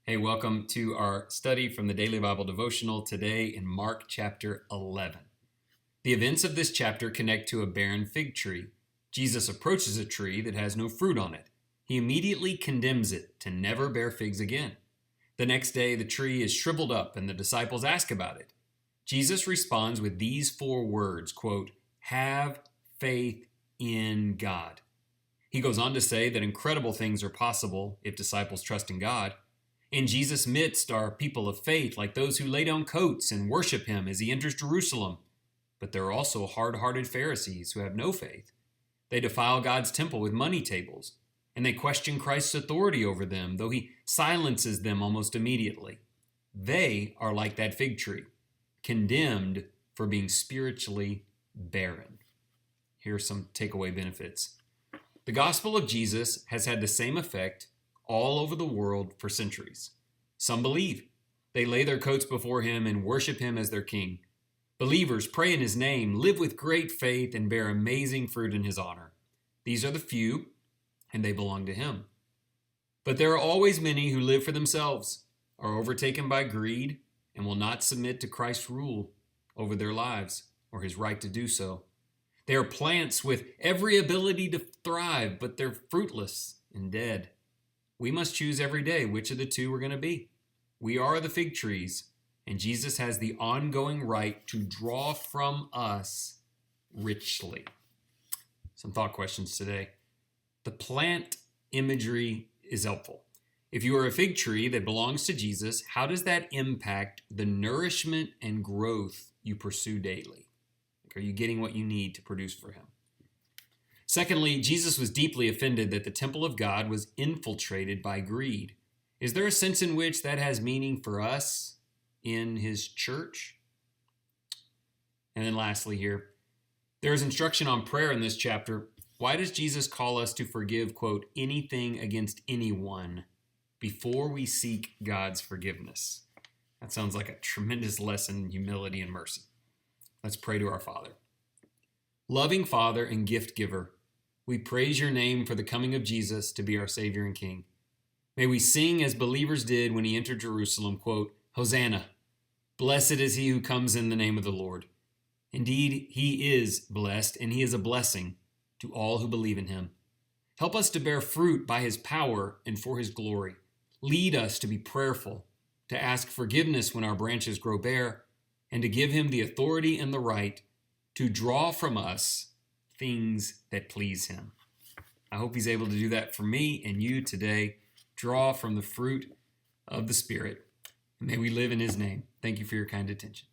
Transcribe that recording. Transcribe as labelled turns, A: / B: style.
A: Hey, welcome to our study from the Daily Bible Devotional today in Mark chapter 11. The events of this chapter connect to a barren fig tree. Jesus approaches a tree that has no fruit on it. He immediately condemns it to never bear figs again. The next day, the tree is shriveled up and the disciples ask about it. Jesus responds with these four words, quote, "Have faith in God." He goes on to say that incredible things are possible if disciples trust in God. In Jesus' midst are people of faith, like those who lay down coats and worship him as he enters Jerusalem. But there are also hard-hearted Pharisees who have no faith. They defile God's temple with money tables, and they question Christ's authority over them, though he silences them almost immediately. They are like that fig tree, condemned for being spiritually barren. Here are some takeaway benefits. The gospel of Jesus has had the same effect all over the world for centuries. Some believe. They lay their coats before him and worship him as their king. Believers pray in his name, live with great faith, and bear amazing fruit in his honor. These are the few, and they belong to him. But there are always many who live for themselves, are overtaken by greed, and will not submit to Christ's rule over their lives or his right to do so. They are plants with every ability to thrive, but they're fruitless and dead. We must choose every day which of the two we're going to be. We are the fig trees, and Jesus has the ongoing right to draw from us richly. Some thought questions today. The plant imagery is helpful. If you are a fig tree that belongs to Jesus, how does that impact the nourishment and growth you pursue daily? Are you getting what you need to produce for him? Secondly, Jesus was deeply offended that the temple of God was infiltrated by greed. Is there a sense in which that has meaning for us in his church? And then lastly here, there is instruction on prayer in this chapter. Why does Jesus call us to forgive, quote, anything against anyone before we seek God's forgiveness? That sounds like a tremendous lesson in humility and mercy. Let's pray to our Father. Loving Father and gift giver, we praise your name for the coming of Jesus to be our Savior and King. May we sing as believers did when he entered Jerusalem, quote, Hosanna, blessed is he who comes in the name of the Lord. Indeed, he is blessed, and he is a blessing to all who believe in him. Help us to bear fruit by his power and for his glory. Lead us to be prayerful, to ask forgiveness when our branches grow bare, and to give him the authority and the right to draw from us things that please him. I hope he's able to do that for me and you today. Draw from the fruit of the Spirit. May we live in his name. Thank you for your kind attention.